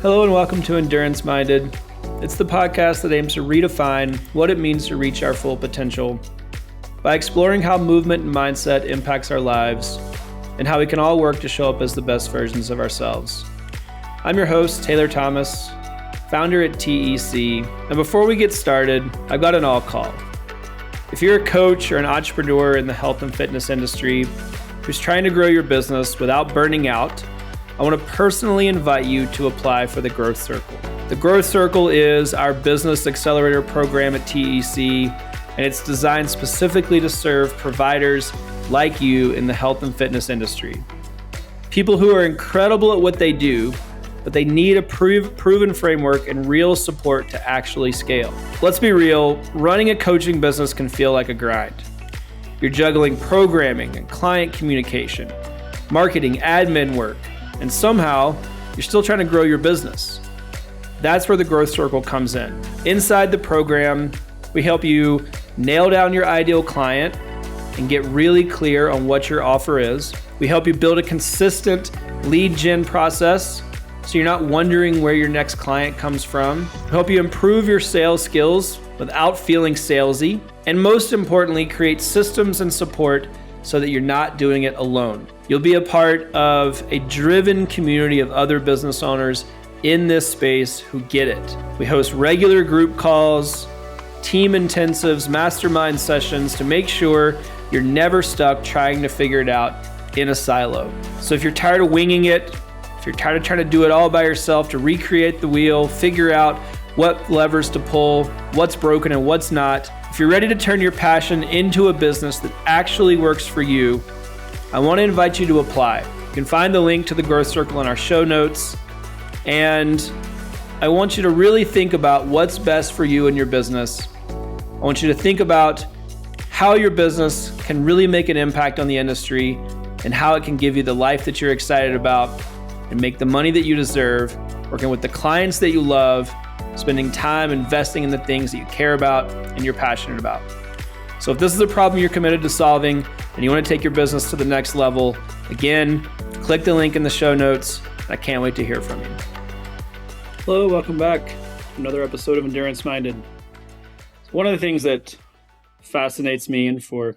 Hello and welcome to Endurance Minded. It's the podcast that aims to redefine what it means to reach our full potential by exploring how movement and mindset impacts our lives and how we can all work to show up as the best versions of ourselves. I'm your host, Taylor Thomas, founder at TEC, and before we get started, I've got an all call. If you're a coach or an entrepreneur in the health and fitness industry who's trying to grow your business without burning out, I want to personally invite you to apply for the Growth Circle. The Growth Circle is our business accelerator program at TEC, and it's designed specifically to serve providers like you in the health and fitness industry. People who are incredible at what they do, but they need a proven framework and real support to actually scale. Let's be real, running a coaching business can feel like a grind. You're juggling programming and client communication, marketing, admin work, and somehow you're still trying to grow your business. That's where the Growth Circle comes in. Inside the program, we help you nail down your ideal client and get really clear on what your offer is. We help you build a consistent lead gen process so you're not wondering where your next client comes from. We help you improve your sales skills without feeling salesy. And most importantly, create systems and support so that you're not doing it alone. You'll be a part of a driven community of other business owners in this space who get it. We host regular group calls, team intensives, mastermind sessions to make sure you're never stuck trying to figure it out in a silo. So if you're tired of winging it, if you're tired of trying to do it all by yourself, to recreate the wheel, figure out what levers to pull, what's broken and what's not, if you're ready to turn your passion into a business that actually works for you, I want to invite you to apply. You can find the link to the Growth Circle in our show notes. And I want you to really think about what's best for you and your business. I want you to think about how your business can really make an impact on the industry and how it can give you the life that you're excited about and make the money that you deserve, working with the clients that you love, spending time investing in the things that you care about and you're passionate about. So if this is a problem you're committed to solving and you want to take your business to the next level, again, click the link in the show notes. I can't wait to hear from you. Hello, welcome back to another episode of Endurance Minded. One of the things that fascinates me, and for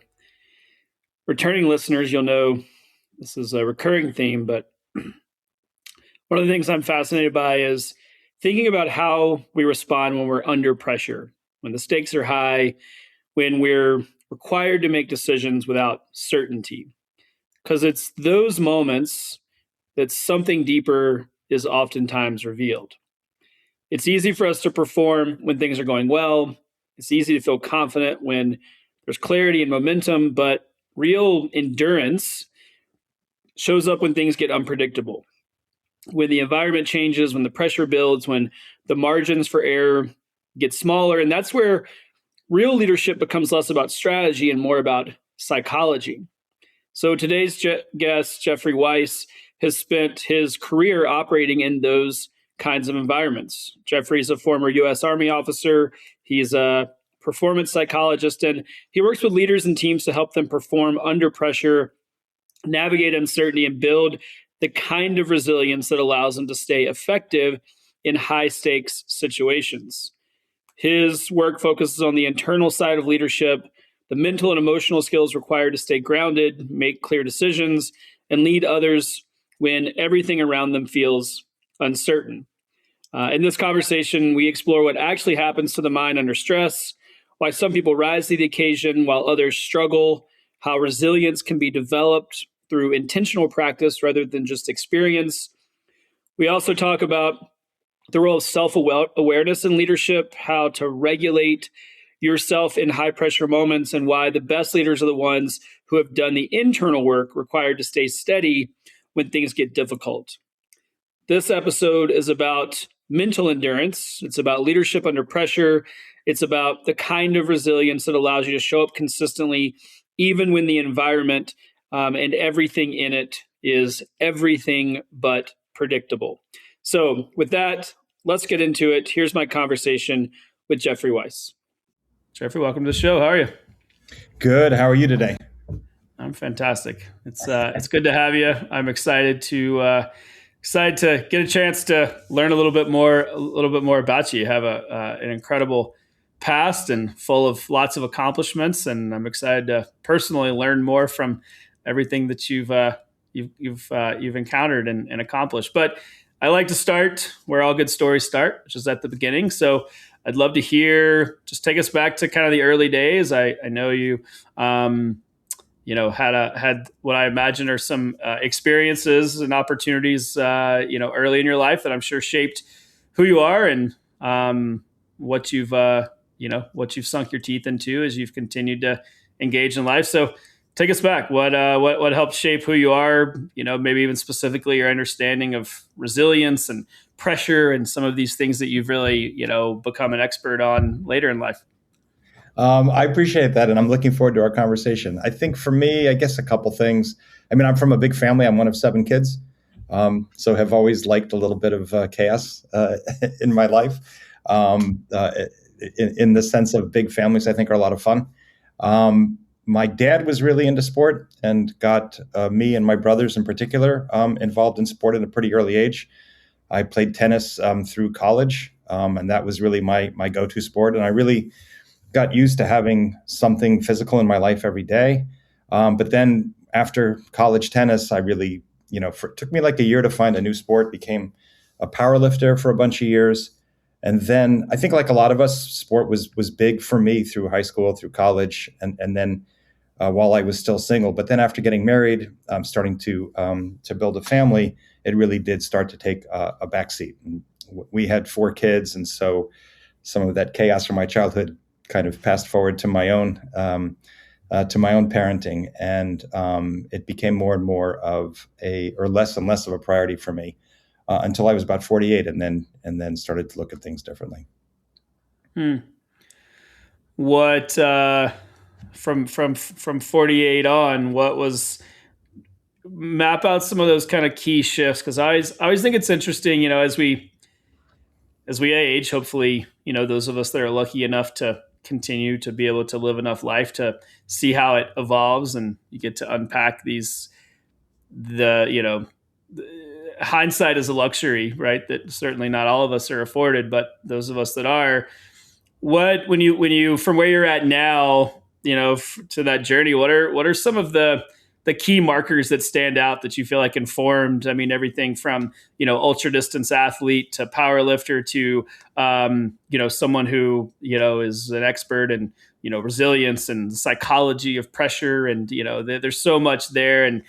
returning listeners, you'll know this is a recurring theme, but one of the things I'm fascinated by is thinking about how we respond when we're under pressure, when the stakes are high, when we're required to make decisions without certainty. Because it's those moments that something deeper is oftentimes revealed. It's easy for us to perform when things are going well. It's easy to feel confident when there's clarity and momentum, but real endurance shows up when things get unpredictable. When the environment changes, when the pressure builds, when the margins for error get smaller. And that's where real leadership becomes less about strategy and more about psychology. So today's guest, Jeffrey Weiss, has spent his career operating in those kinds of environments. Jeffrey's a former U.S. Army officer. He's a performance psychologist, and he works with leaders and teams to help them perform under pressure, navigate uncertainty, and build the kind of resilience that allows them to stay effective in high-stakes situations. His work focuses on the internal side of leadership, the mental and emotional skills required to stay grounded, make clear decisions, and lead others when everything around them feels uncertain. In this conversation, we explore what actually happens to the mind under stress, why some people rise to the occasion while others struggle, how resilience can be developed through intentional practice rather than just experience. We also talk about the role of self-awareness in leadership, how to regulate yourself in high-pressure moments, and why the best leaders are the ones who have done the internal work required to stay steady when things get difficult. This episode is about mental endurance. It's about leadership under pressure. It's about the kind of resilience that allows you to show up consistently, even when the environment and everything in it is everything but predictable. So with that, let's get into it. Here's my conversation with Jeffrey Weiss. Jeffrey, welcome to the show. How are you? Good. How are you today? I'm fantastic. It's good to have you. I'm excited to Excited to get a chance to learn a little bit more about you. You have an incredible past and full of lots of accomplishments, and I'm excited to personally learn more from everything that you've encountered and accomplished. But I like to start where all good stories start, which is at the beginning. So I'd love to hear. Just take us back to kind of the early days. I know you. Had what I imagine are some experiences and opportunities, early in your life that I'm sure shaped who you are and what you've sunk your teeth into as you've continued to engage in life. So take us back. What helped shape who you are? Maybe even specifically your understanding of resilience and pressure and some of these things that you've really, become an expert on later in life. I appreciate that, and I'm looking forward to our conversation. I think for me, I guess a couple things. I mean, I'm from a big family. I'm one of 7 kids, so have always liked a little bit of chaos in my life. In the sense of big families, I think are a lot of fun. My dad was really into sport and got me and my brothers in particular involved in sport at a pretty early age. I played tennis through college, and that was really my go-to sport. And I really got used to having something physical in my life every day. But then after college tennis, I really, it took me like a year to find a new sport, became a power lifter for a bunch of years. And then I think like a lot of us, sport was big for me through high school, through college, and then while I was still single. But then after getting married, starting to build a family, it really did start to take a backseat. And we had 4 kids, and so some of that chaos from my childhood kind of passed forward to my own parenting, and it became more and more of or less and less of a priority for me until I was about 48, and then started to look at things differently. What from 48 on? What was map out some of those kind of key shifts? Because I always think it's interesting, as we age, hopefully, those of us that are lucky enough to continue to be able to live enough life to see how it evolves, and you get to unpack hindsight is a luxury, right? That certainly not all of us are afforded, but those of us that are, when you from where you're at now, to that journey, what are some of the key markers that stand out that you feel like informed? I mean, everything from, ultra distance athlete to power lifter to, someone who, is an expert in, resilience and the psychology of pressure. And, there's so much there. And,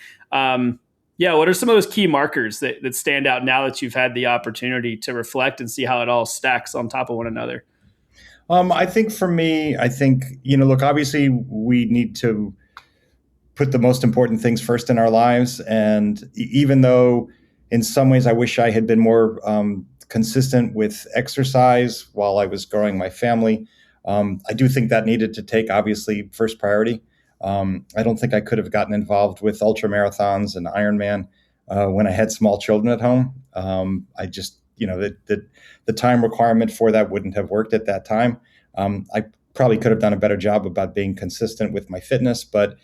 what are some of those key markers that stand out now that you've had the opportunity to reflect and see how it all stacks on top of one another? I think for me, look, obviously we need to put the most important things first in our lives. And even though in some ways I wish I had been more consistent with exercise while I was growing my family, I do think that needed to take obviously first priority. I don't think I could have gotten involved with ultra marathons and Ironman when I had small children at home. I just, the time requirement for that wouldn't have worked at that time. I probably could have done a better job about being consistent with my fitness, but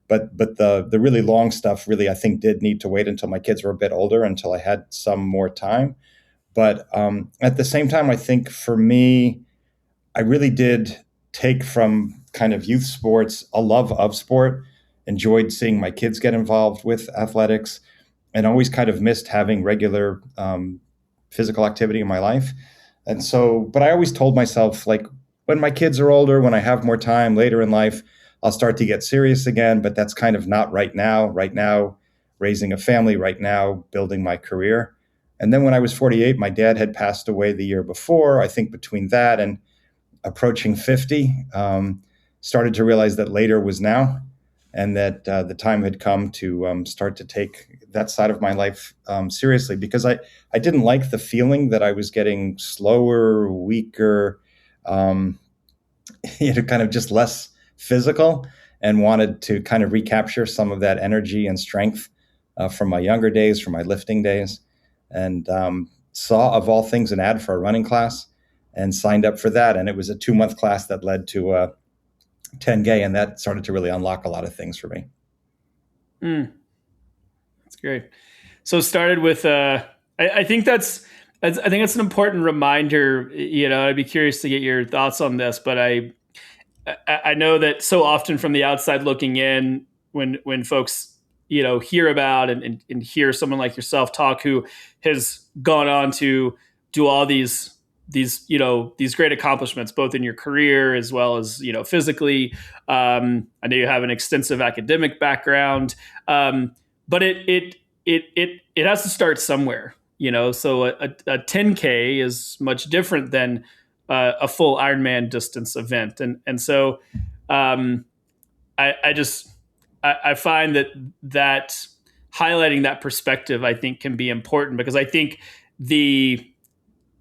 the really long stuff really, I think, did need to wait until my kids were a bit older, until I had some more time. But at the same time, I think for me, I really did take from kind of youth sports a love of sport, enjoyed seeing my kids get involved with athletics, and always kind of missed having regular physical activity in my life. And so, but I always told myself, like, when my kids are older, when I have more time later in life, I'll start to get serious again, but that's kind of not right now. Right now, raising a family, right now, building my career. And then when I was 48, my dad had passed away the year before. I think between that and approaching 50, started to realize that later was now, and that the time had come to start to take that side of my life seriously, because I didn't like the feeling that I was getting slower, weaker, kind of just less physical, and wanted to kind of recapture some of that energy and strength from my younger days, from my lifting days, and saw, of all things, an ad for a running class and signed up for that. And it was a 2-month class that led to a 10K, and that started to really unlock a lot of things for me. That's great. So it started with I think I think that's an important reminder. I'd be curious to get your thoughts on this, but I know that so often from the outside looking in, when folks hear about and hear someone like yourself talk who has gone on to do all these great accomplishments both in your career as well as physically. I know you have an extensive academic background, but it has to start somewhere. So a 10K is much different than a full Ironman distance event, and so um, I just I find that highlighting that perspective I think can be important, because I think the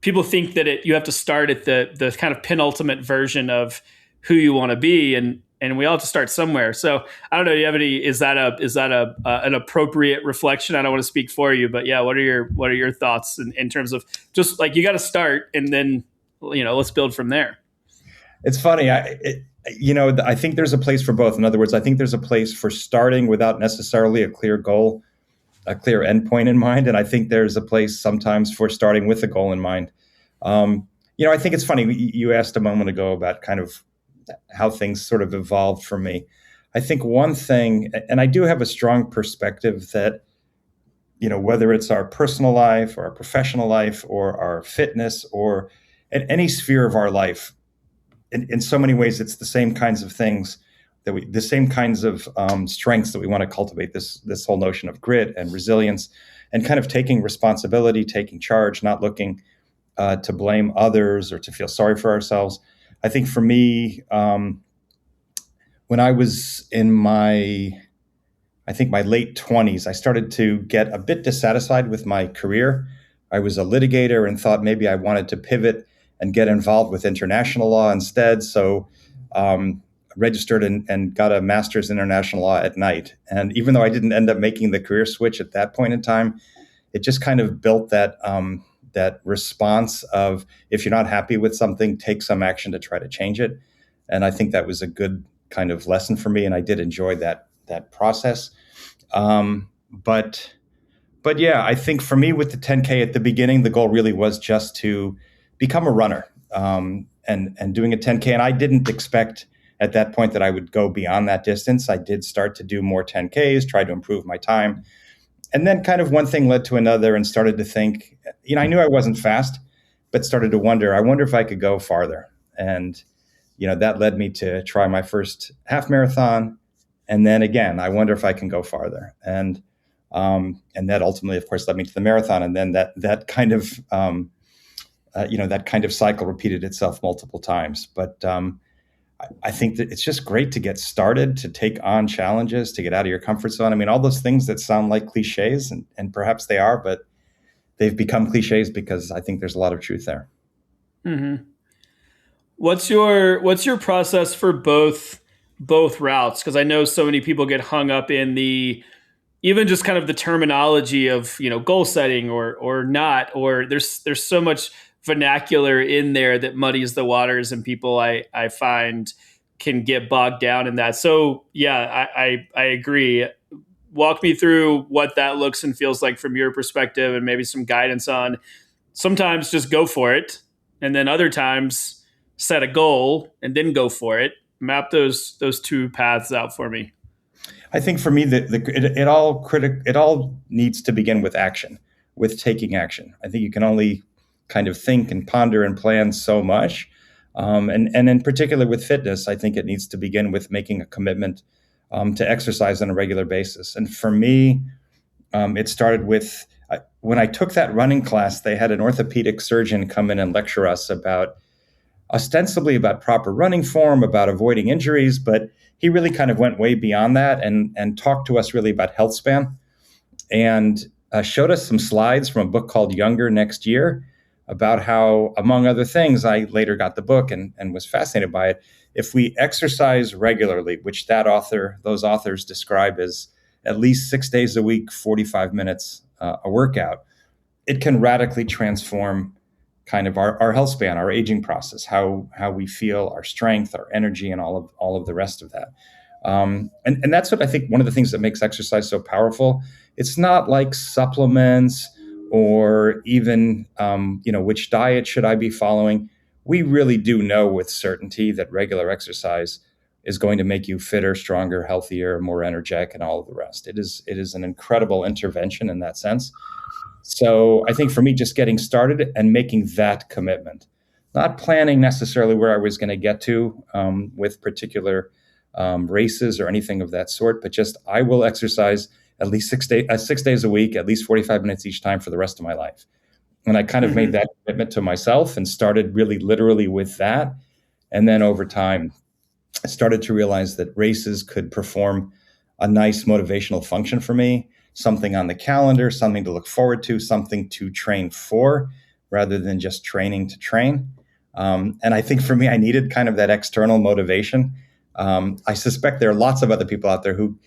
people think that you have to start at the kind of penultimate version of who you want to be, and we all have to start somewhere. So I don't know. Do you have any? Is that an appropriate reflection? I don't want to speak for you, but yeah, what are your thoughts in terms of just like you got to start and then let's build from there. It's funny. I think there's a place for both. In other words, I think there's a place for starting without necessarily a clear goal, a clear endpoint in mind, and I think there's a place sometimes for starting with a goal in mind. I think it's funny. You asked a moment ago about kind of how things sort of evolved for me. I think one thing, and I do have a strong perspective that, whether it's our personal life or our professional life or our fitness or in any sphere of our life, in so many ways, it's the same kinds of things the same kinds of strengths that we want to cultivate. This whole notion of grit and resilience, and kind of taking responsibility, taking charge, not looking to blame others or to feel sorry for ourselves. I think for me, when I was in my late 20s, I started to get a bit dissatisfied with my career. I was a litigator and thought maybe I wanted to pivot and get involved with international law instead. So registered and got a master's in international law at night. And even though I didn't end up making the career switch at that point in time, it just kind of built that response of, if you're not happy with something, take some action to try to change it. And I think that was a good kind of lesson for me, and I did enjoy that process. But yeah, I think for me with the 10K at the beginning, the goal really was just to become a runner, and doing a 10K. And I didn't expect at that point that I would go beyond that distance. I did start to do more 10Ks, try to improve my time. And then kind of one thing led to another, and started to think, I knew I wasn't fast, but started to wonder if I could go farther. And, that led me to try my first half marathon. And then again, I wonder if I can go farther. And that ultimately, of course, led me to the marathon. And then that kind of, that kind of cycle repeated itself multiple times. But I think that it's just great to get started, to take on challenges, to get out of your comfort zone. I mean, all those things that sound like cliches, and perhaps they are, but they've become cliches because I think there's a lot of truth there. Mm-hmm. What's your process for both routes? Because I know so many people get hung up in even just kind of the terminology of goal setting or not, or there's so much vernacular in there that muddies the waters, and people I find can get bogged down in that. So yeah, I agree. Walk me through what that looks and feels like from your perspective, and maybe some guidance on sometimes just go for it, and then other times set a goal and then go for it. Map those two paths out for me. I think for me that it all needs to begin with action, with taking action. I think you can only kind of think and ponder and plan so much. And in particular with fitness, I think it needs to begin with making a commitment to exercise on a regular basis. And for me, it started with when I took that running class, they had an orthopedic surgeon come in and lecture us ostensibly about proper running form, about avoiding injuries, but he really kind of went way beyond that and talked to us really about health span, and showed us some slides from a book called Younger Next Year about how, among other things, I later got the book and was fascinated by it. If we exercise regularly, which those authors describe as at least 6 days a week, 45 minutes a workout, it can radically transform kind of our health span, our aging process, how we feel, our strength, our energy, and all of the rest of that. And that's what I think one of the things that makes exercise so powerful. It's not like supplements or even which diet should I be following. We really do know with certainty that regular exercise is going to make you fitter, stronger, healthier, more energetic, and all of the rest. It is an incredible intervention in that sense. So I think for me, just getting started and making that commitment, not planning necessarily where I was going to get to with particular races or anything of that sort, but just I will exercise at least 6 days a week, at least 45 minutes each time for the rest of my life. And I kind of made Mm-hmm. that commitment to myself and started really literally with that. And then over time, I started to realize that races could perform a nice motivational function for me, something on the calendar, something to look forward to, something to train for, rather than just training to train. And I think for me, I needed kind of that external motivation. I suspect there are lots of other people out there who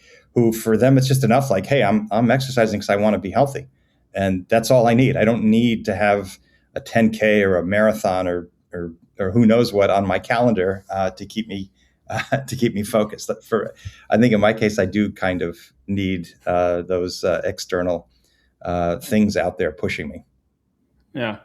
for them it's just enough. Like, hey, I'm exercising because I want to be healthy, and that's all I need. I don't need to have a 10K or a marathon or who knows what on my calendar to keep me focused. I think in my case, I do kind of need those external things out there pushing me. Yeah.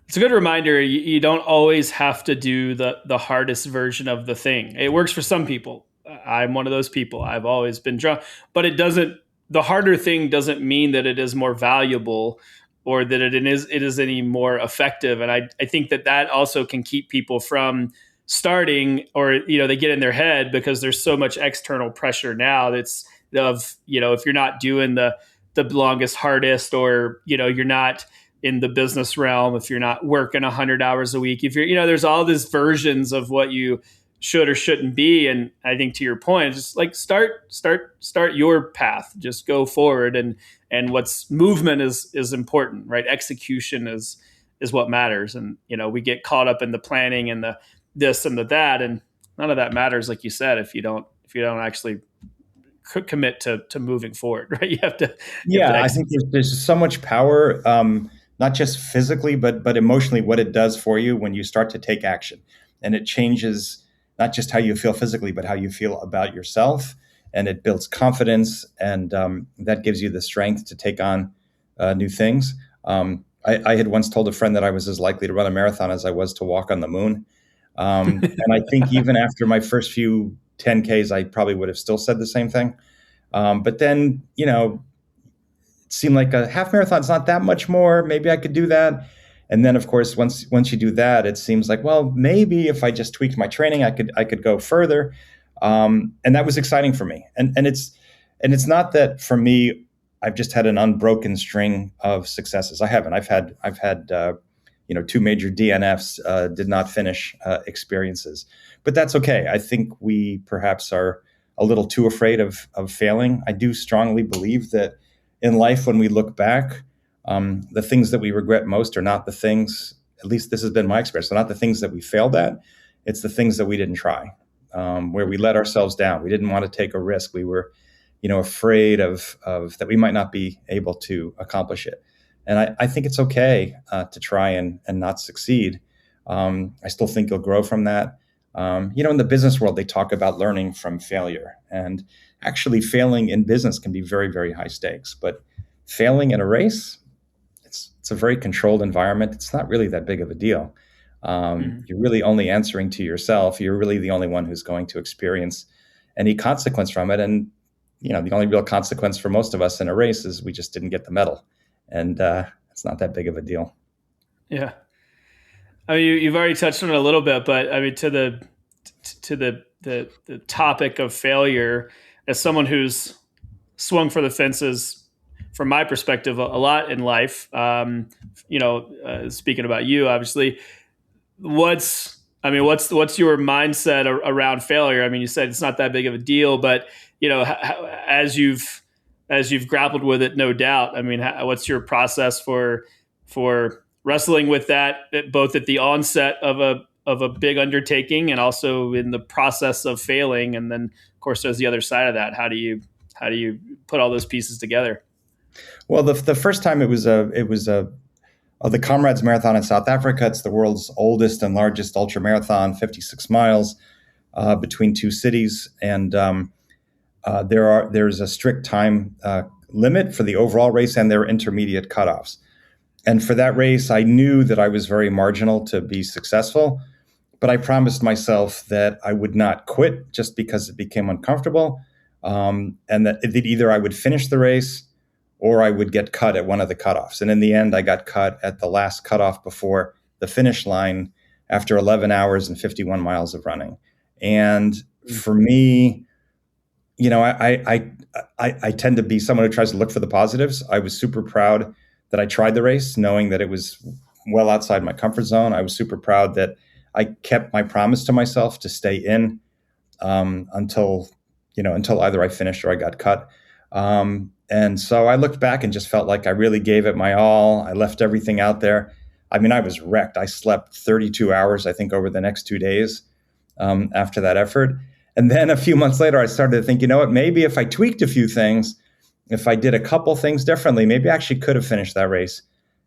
It's a good reminder. You don't always have to do the hardest version of the thing. It works for some people. I'm one of those people. I've always been drawn, but it doesn't. The harder thing doesn't mean that it is more valuable or that it is any more effective. And I think that also can keep people from starting, or they get in their head because there's so much external pressure now. That's of if you're not doing the longest, hardest, or you're not in the business realm, if you're not working 100 hours a week, if you're, there's all these versions of what you should or shouldn't be. And I think to your point, just like start your path, just go forward. And what's movement is important, right? Execution is what matters. And, we get caught up in the planning and the this and the that, and none of that matters. Like you said, if you don't actually commit to moving forward, right? You have to I think there's so much power, not just physically, but emotionally, what it does for you when you start to take action. And it changes not just how you feel physically, but how you feel about yourself. And it builds confidence, and that gives you the strength to take on new things. I had once told a friend that I was as likely to run a marathon as I was to walk on the moon. And I think even after my first few 10Ks, I probably would have still said the same thing. But then, it seemed like a half marathon's not that much more. Maybe I could do that. And then, of course, once you do that, it seems like, well, maybe if I just tweaked my training, I could go further. And that was exciting for me. And it's not that for me, I've just had an unbroken string of successes. I haven't. I've had 2 major DNFs, did not finish experiences, but that's okay. I think we perhaps are a little too afraid of failing. I do strongly believe that in life, when we look back, the things that we regret most are not the things, at least this has been my experience, they're not the things that we failed at. It's the things that we didn't try, where we let ourselves down. We didn't want to take a risk. We were, afraid of that we might not be able to accomplish it. And I think it's okay to try and not succeed. I still think you'll grow from that. In the business world, they talk about learning from failure. And actually failing in business can be very, very high stakes. But failing in a race, it's a very controlled environment. It's not really that big of a deal. You're really only answering to yourself. You're really the only one who's going to experience any consequence from it. And, the only real consequence for most of us in a race is we just didn't get the medal. And it's not that big of a deal. Yeah. I mean, you've already touched on it a little bit, but I mean, to the topic of failure, as someone who's swung for the fences, from my perspective, a lot in life, speaking about you, obviously, what's your mindset around failure? I mean, you said it's not that big of a deal, but as you've grappled with it, no doubt. I mean, what's your process for wrestling with that, both at the onset of a big undertaking and also in the process of failing, and then of course there's the other side of that. How do you put all those pieces together? Well, the first time it was the Comrades Marathon in South Africa. It's the world's oldest and largest ultra marathon, 56 miles between 2 cities, and there's a strict time limit for the overall race, and there are intermediate cutoffs. And for that race, I knew that I was very marginal to be successful, but I promised myself that I would not quit just because it became uncomfortable, and that either I would finish the race or I would get cut at one of the cutoffs. And in the end, I got cut at the last cutoff before the finish line after 11 hours and 51 miles of running. And for me, I tend to be someone who tries to look for the positives. I was super proud that I tried the race, knowing that it was well outside my comfort zone. I was super proud that I kept my promise to myself to stay in until either I finished or I got cut. And so I looked back and just felt like I really gave it my all. I left everything out there. I mean, I was wrecked. I slept 32 hours, I think, over the next 2 days after that effort. And then a few months later, I started to think, you know what, maybe if I tweaked a few things, if I did a couple things differently, maybe I actually could have finished that race.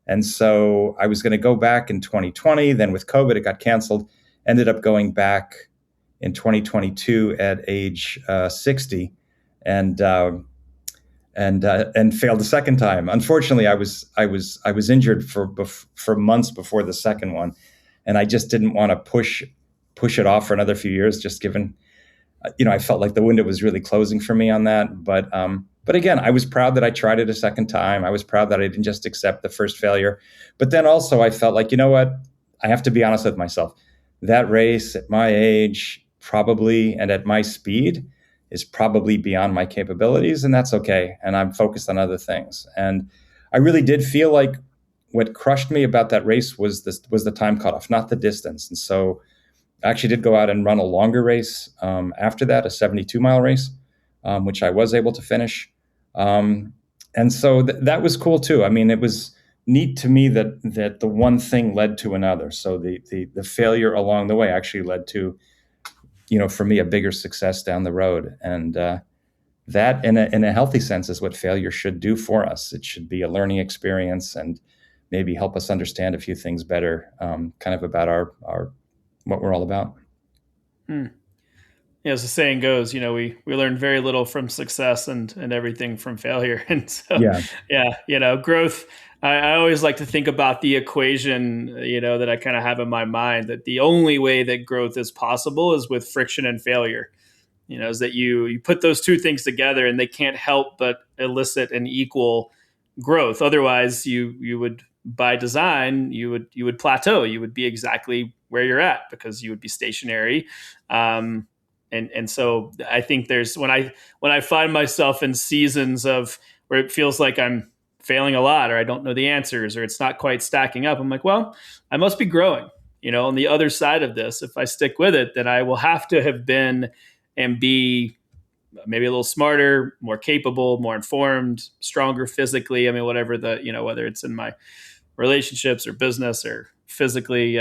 And so I was going to go back in 2020. Then with COVID, it got canceled. Ended up going back in 2022 at age 60, and failed the second time. Unfortunately, I was injured for months before the second one, and I just didn't want to push it off for another few years, just given I felt like the window was really closing for me on that. But again, I was proud that I tried it a second time. I was proud that I didn't just accept the first failure. But then also I felt like, you know what? I have to be honest with myself. That race at my age, probably, and at my speed, is probably beyond my capabilities, and that's okay. And I'm focused on other things. And I really did feel like what crushed me about that race was the time cutoff, not the distance. And so I actually did go out and run a longer race after that, a 72-mile race, which I was able to finish. And so that was cool too. I mean, it was neat to me that the one thing led to another. So the failure along the way actually led to, for me, a bigger success down the road. And that, in a healthy sense, is what failure should do for us. It should be a learning experience and maybe help us understand a few things better, kind of about our what we're all about. Yeah, as the saying goes, we learn very little from success and everything from failure. And so, Yeah. yeah, growth. I always like to think about the equation, that I kind of have in my mind, that the only way that growth is possible is with friction and failure. Is that you put those two things together and they can't help but elicit an equal growth. Otherwise, you would, by design, you would plateau. You would be exactly where you're at because you would be stationary. And so I think there's when I find myself in seasons of where it feels like I'm failing a lot, or I don't know the answers, or it's not quite stacking up, I'm like, well, I must be growing. On the other side of this, if I stick with it, then I will have to have been and be maybe a little smarter, more capable, more informed, stronger physically. I mean, whatever whether it's in my relationships or business or physically,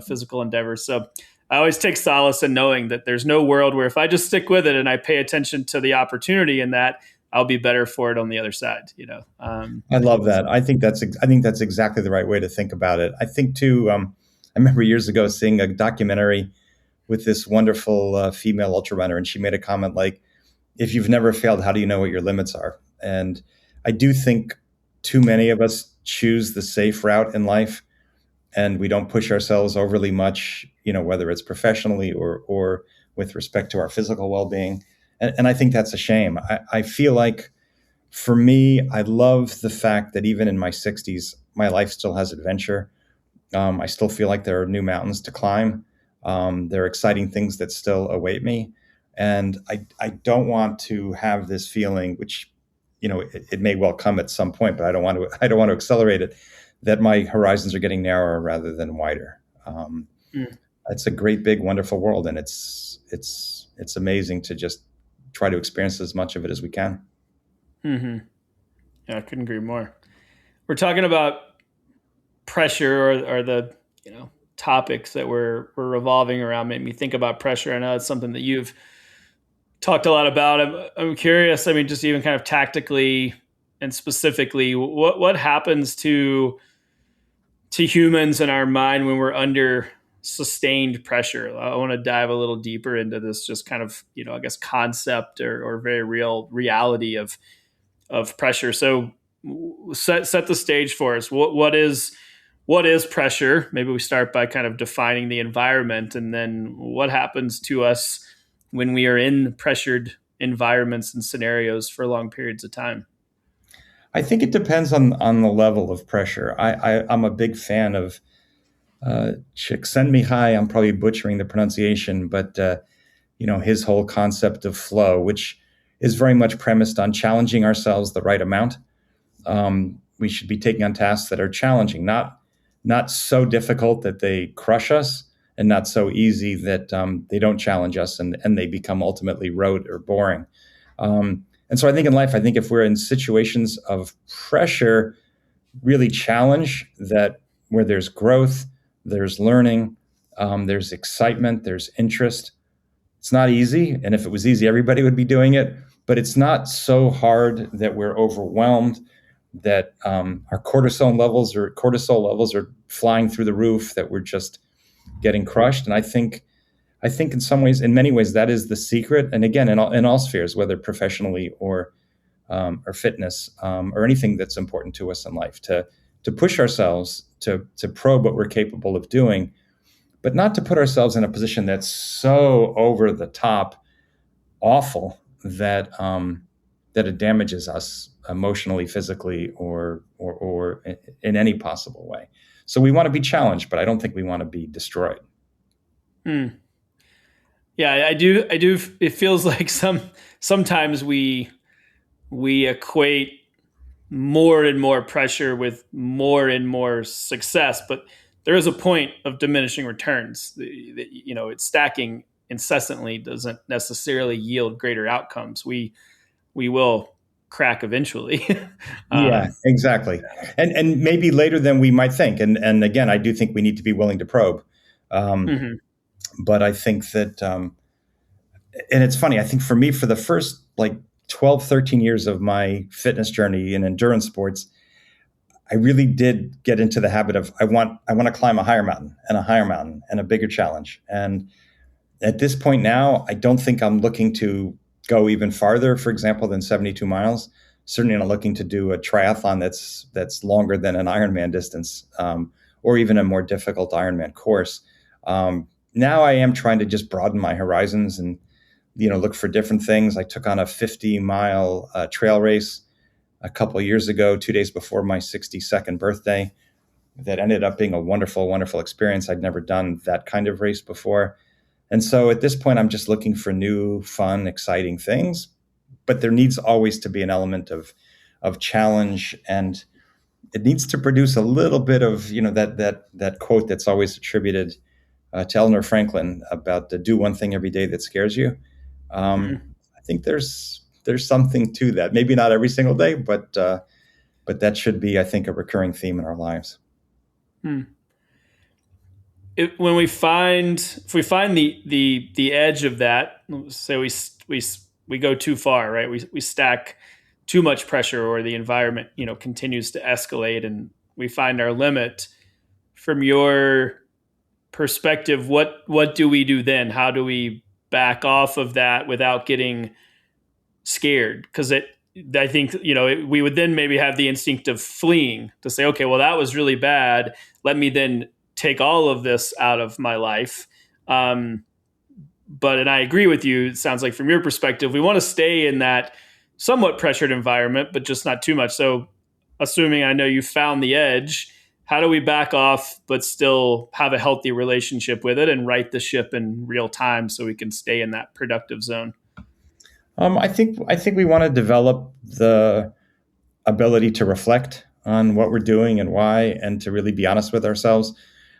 physical endeavors. So I always take solace in knowing that there's no world where if I just stick with it and I pay attention to the opportunity in that, I'll be better for it on the other side. I love that. I think that's exactly the right way to think about it. I think too. I remember years ago seeing a documentary with this wonderful female ultra runner, and she made a comment like, "If you've never failed, how do you know what your limits are?" And I do think too many of us choose the safe route in life, and we don't push ourselves overly much, whether it's professionally or with respect to our physical well-being. And I think that's a shame. I feel like, for me, I love the fact that even in my 60s, my life still has adventure. I still feel like there are new mountains to climb. There are exciting things that still await me. And I don't want to have this feeling, which, it may well come at some point, but I don't want to accelerate it, that my horizons are getting narrower rather than wider. It's a great, big, wonderful world. And it's amazing to just try to experience as much of it as we can. Mm-hmm. Yeah, I couldn't agree more. We're talking about pressure or the topics that we're revolving around made me think about pressure. I know it's something that you've talked a lot about. I'm curious. I mean, just even kind of tactically and specifically, what happens to humans in our mind when we're under sustained pressure? I want to dive a little deeper into this, just kind of I guess concept or very real reality of pressure. So set the stage for us. What is pressure? Maybe we start by kind of defining the environment, and then what happens to us when we are in pressured environments and scenarios for long periods of time. I think it depends on the level of pressure. I'm a big fan of Csikszentmihalyi. I'm probably butchering the pronunciation, but his whole concept of flow, which is very much premised on challenging ourselves the right amount. We should be taking on tasks that are challenging, not so difficult that they crush us, and not so easy that they don't challenge us and they become ultimately rote or boring. And so I think in life, I think if we're in situations of pressure, really challenge that where there's growth, there's learning, there's excitement, there's interest. It's not easy. And if it was easy, everybody would be doing it. But it's not so hard that we're overwhelmed, that our cortisol levels are flying through the roof, that we're just getting crushed. And I think in many ways, that is the secret. And again, in all spheres, whether professionally or fitness or anything that's important to us in life, to push ourselves to probe what we're capable of doing, but not to put ourselves in a position that's so over the top awful that that it damages us emotionally, physically, or in any possible way. So we want to be challenged, but I don't think we want to be destroyed. Hmm. Yeah, I do. I do. It feels like sometimes we equate more and more pressure with more and more success, but there is a point of diminishing returns. It's stacking incessantly doesn't necessarily yield greater outcomes. We will crack eventually. Yeah, exactly. And maybe later than we might think. And again, I do think we need to be willing to probe. Um, Mhm. but I think that and it's funny, I think for me, for the first like 12, 13 years of my fitness journey in endurance sports, I really did get into the habit of I want to climb a higher mountain and a higher mountain and a bigger challenge. And at this point now, I don't think I'm looking to go even farther, for example, than 72 miles. Certainly not looking to do a triathlon that's longer than an Ironman distance, or even a more difficult Ironman course. Now I am trying to just broaden my horizons and look for different things. I took on a 50-mile trail race a couple of years ago, 2 days before my 62nd birthday. That ended up being a wonderful, wonderful experience. I'd never done that kind of race before. And so at this point, I'm just looking for new, fun, exciting things. But there needs always to be an element of challenge, and it needs to produce a little bit of that quote that's always attributed to Eleanor Franklin about the do one thing every day that scares you. Mhm. I think there's something to that. Maybe not every single day, but that should be, I think, a recurring theme in our lives. Hmm. When if we find the edge of that, say we go too far, right? We stack too much pressure, or the environment continues to escalate, and we find our limit. From your perspective, what do we do then? How do we back off of that without getting scared? Because I think we would then maybe have the instinct of fleeing, to say, okay, well, that was really bad. Let me then take all of this out of my life. Um, and I agree with you. It sounds like from your perspective, we want to stay in that somewhat pressured environment, but just not too much. So, assuming I know you found the edge, how do we back off but still have a healthy relationship with it and right the ship in real time so we can stay in that productive zone? I think we want to develop the ability to reflect on what we're doing and why, and to really be honest with ourselves.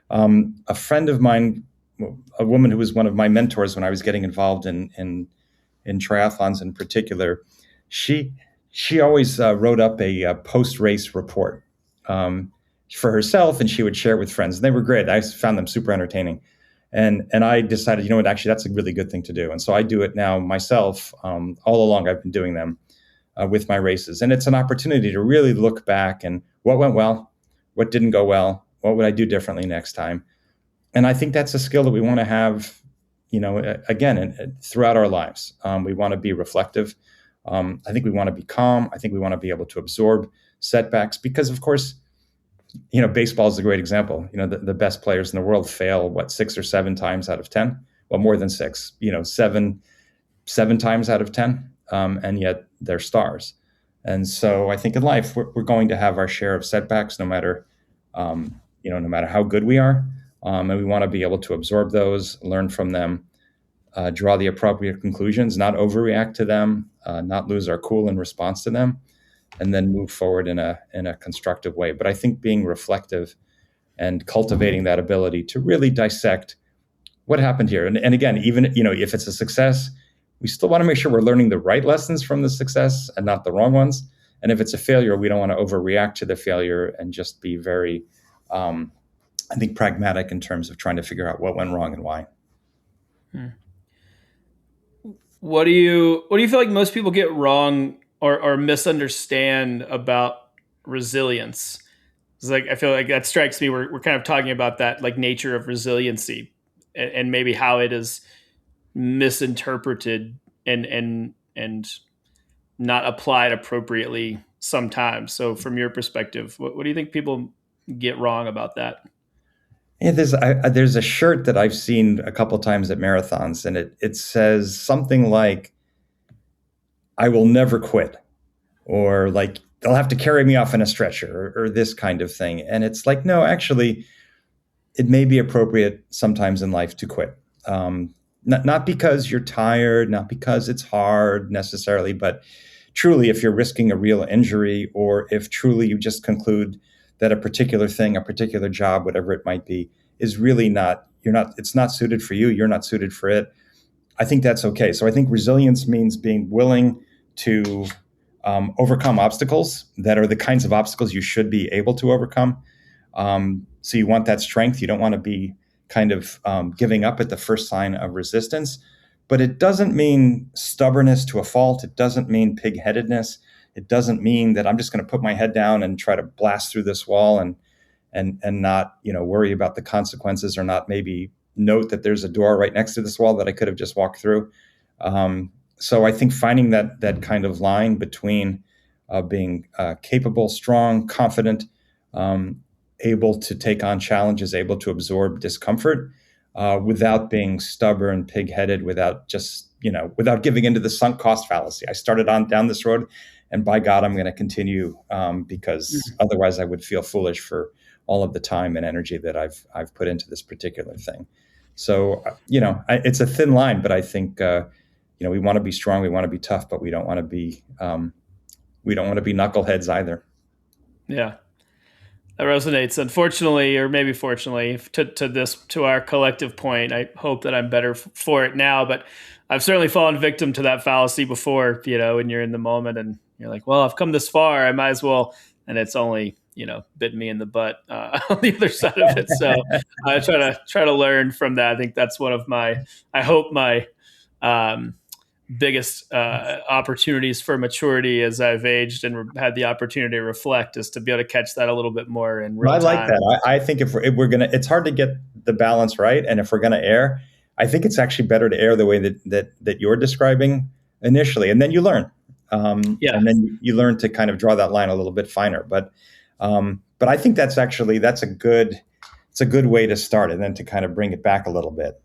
A friend of mine, a woman who was one of my mentors when I was getting involved in triathlons in particular, she she always wrote up a post race report for herself, and she would share it with friends. And they were great. I found them super entertaining. And I decided, you know what, actually, that's a really good thing to do. And so I do it now myself. All along, I've been doing them with my races. And it's an opportunity to really look back and what went well, what didn't go well, what would I do differently next time. And I think that's a skill that we want to have, again, throughout our lives. We want to be reflective. I think we want to be calm. I think we want to be able to absorb setbacks, because of course, baseball is a great example. The best players in the world fail, what, 6 or 7 times out of 10? Well, more than six, seven times out of 10. And yet they're stars. And so I think in life, we're going to have our share of setbacks, no matter how good we are. And we want to be able to absorb those, learn from them, draw the appropriate conclusions, not overreact to them, not lose our cool in response to them, and then move forward in a constructive way. But I think being reflective and cultivating that ability to really dissect what happened here. And again, even if it's a success, we still want to make sure we're learning the right lessons from the success and not the wrong ones. And if it's a failure, we don't want to overreact to the failure and just be very, I think, pragmatic in terms of trying to figure out what went wrong and why. What do you feel like most people get wrong or misunderstand about resilience? It's like, I feel like that strikes me. We're kind of talking about that, like, nature of resiliency and maybe how it is misinterpreted and not applied appropriately sometimes. So from your perspective, what do you think people get wrong about that? Yeah, there's a shirt that I've seen a couple times at marathons, and it says something like, "I will never quit," or like, "They'll have to carry me off in a stretcher," or this kind of thing. And it's like, no, actually, it may be appropriate sometimes in life to quit. Not because you're tired, not because it's hard necessarily, but truly if you're risking a real injury, or if truly you just conclude that a particular thing, a particular job, whatever it might be, is really it's not suited for you, you're not suited for it. I think that's okay. So I think resilience means being willing to overcome obstacles that are the kinds of obstacles you should be able to overcome. So you want that strength. You don't want to be kind of giving up at the first sign of resistance. But it doesn't mean stubbornness to a fault. It doesn't mean pig-headedness. It doesn't mean that I'm just going to put my head down and try to blast through this wall and not worry about the consequences, or not maybe note that there's a door right next to this wall that I could have just walked through. So I think finding that kind of line between being capable, strong, confident, able to take on challenges, able to absorb discomfort, without being stubborn, pig-headed, without giving into the sunk cost fallacy. I started on down this road, and by God, I'm going to continue, because otherwise I would feel foolish for all of the time and energy that I've put into this particular thing. So, it's a thin line, but I think, we want to be strong, we want to be tough, but we don't want to be knuckleheads either. Yeah. That resonates. Unfortunately, or maybe fortunately, to our collective point, I hope that I'm better for it now. But I've certainly fallen victim to that fallacy before. When you're in the moment and you're like, "Well, I've come this far, I might as well," and it's only bitten me in the butt on the other side of it. So I try to learn from that. I think that's one of my biggest opportunities for maturity as I've aged and had the opportunity to reflect, is to be able to catch that a little bit more in real time. I like that. I think if we're gonna, it's hard to get the balance right, and if we're gonna err, I think it's actually better to err the way that you're describing initially, and then you learn. And then you learn to kind of draw that line a little bit finer. But I think that's a good way to start, and then to kind of bring it back a little bit.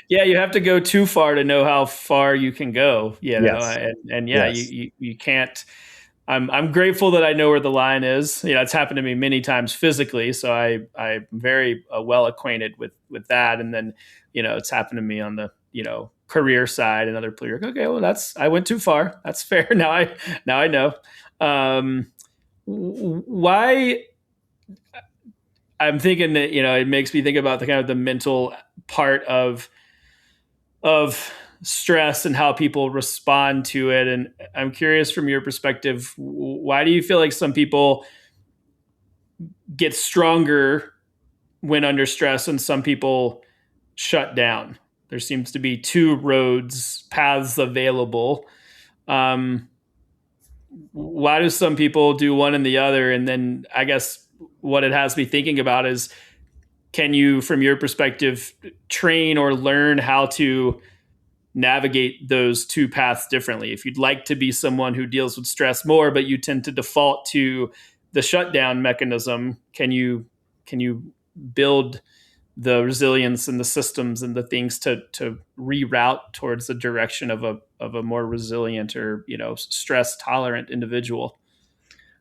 You have to go too far to know how far you can go. Yes. You can't. I'm grateful that I know where the line is. It's happened to me many times physically, so I'm very well acquainted with that. And then it's happened to me on the career side, and other players. Okay, well, I went too far. That's fair. Now I know. Why? I'm thinking that it makes me think about the kind of the mental part of stress and how people respond to it. And I'm curious, from your perspective, why do you feel like some people get stronger when under stress and some people shut down? There seems to be two paths available. Why do some people do one and the other? And then I guess what it has me thinking about is, can you, from your perspective, train or learn how to navigate those two paths differently. If you'd like to be someone who deals with stress more, but you tend to default to the shutdown mechanism, can you build the resilience and the systems and the things to reroute towards the direction of a more resilient or stress tolerant individual?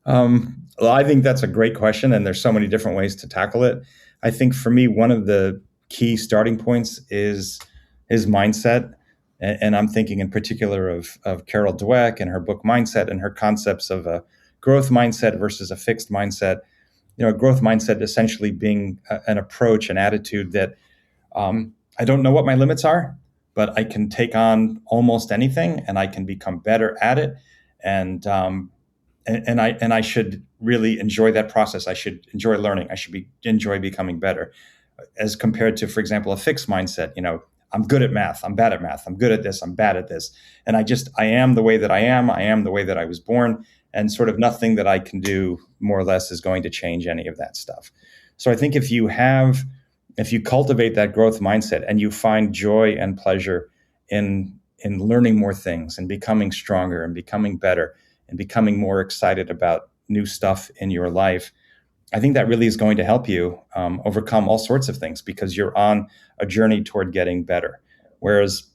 Well, I think that's a great question, and there's so many different ways to tackle it. I think for me, one of the key starting points is mindset, and I'm thinking in particular of Carol Dweck and her book Mindset and her concepts of a growth mindset versus a fixed mindset. A growth mindset essentially being an approach, an attitude that I don't know what my limits are, but I can take on almost anything, and I can become better at it, and I should really enjoy that process. I should enjoy learning. I should enjoy becoming better, as compared to, for example, a fixed mindset. I'm good at math. I'm bad at math. I'm good at this. I'm bad at this. And I am the way that I am. I am the way that I was born. And sort of nothing that I can do more or less is going to change any of that stuff. So I think if you cultivate that growth mindset and you find joy and pleasure in learning more things and becoming stronger and becoming better and becoming more excited about new stuff in your life, I think that really is going to help you overcome all sorts of things, because you're on a journey toward getting better. Whereas,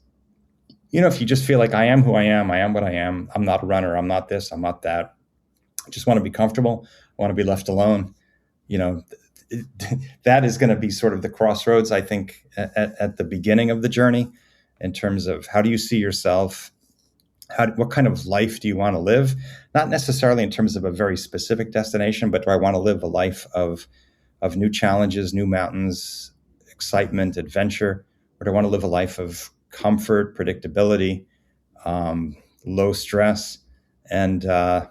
if you just feel like I am who I am what I am, I'm not a runner, I'm not this, I'm not that, I just want to be comfortable, I want to be left alone, that is going to be sort of the crossroads, I think, at the beginning of the journey, in terms of how do you see yourself? What kind of life do you want to live? Not necessarily in terms of a very specific destination, but do I want to live a life of new challenges, new mountains, excitement, adventure? Or do I want to live a life of comfort, predictability, low stress? And that,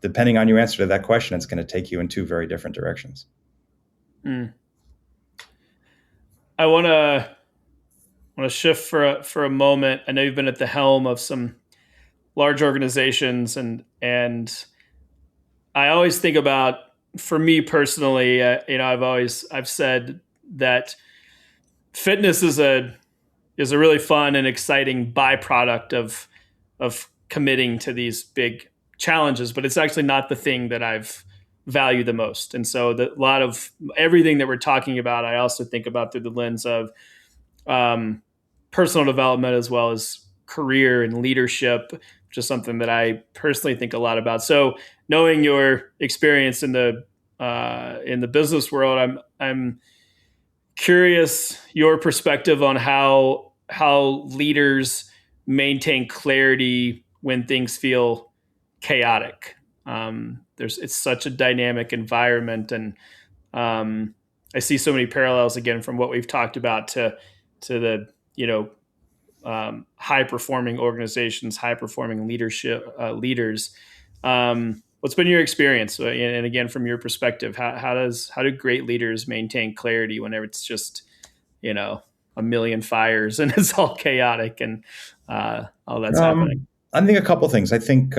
depending on your answer to that question, it's going to take you in two very different directions. I want to shift for a moment. I know you've been at the helm of some large organizations, and I always think about, for me personally, I've said that fitness is a really fun and exciting byproduct of committing to these big challenges, but it's actually not the thing that I've valued the most. And so a lot of everything that we're talking about, I also think about through the lens of personal development as well as career and leadership, which is something that I personally think a lot about. So knowing your experience in the business world, I'm curious your perspective on how leaders maintain clarity when things feel chaotic. It's such a dynamic environment, and I see so many parallels again from what we've talked about to the high performing organizations, high performing leaders. What's been your experience, and again from your perspective, how do great leaders maintain clarity whenever it's just a million fires and it's all chaotic and all that's happening? I think a couple of things. I think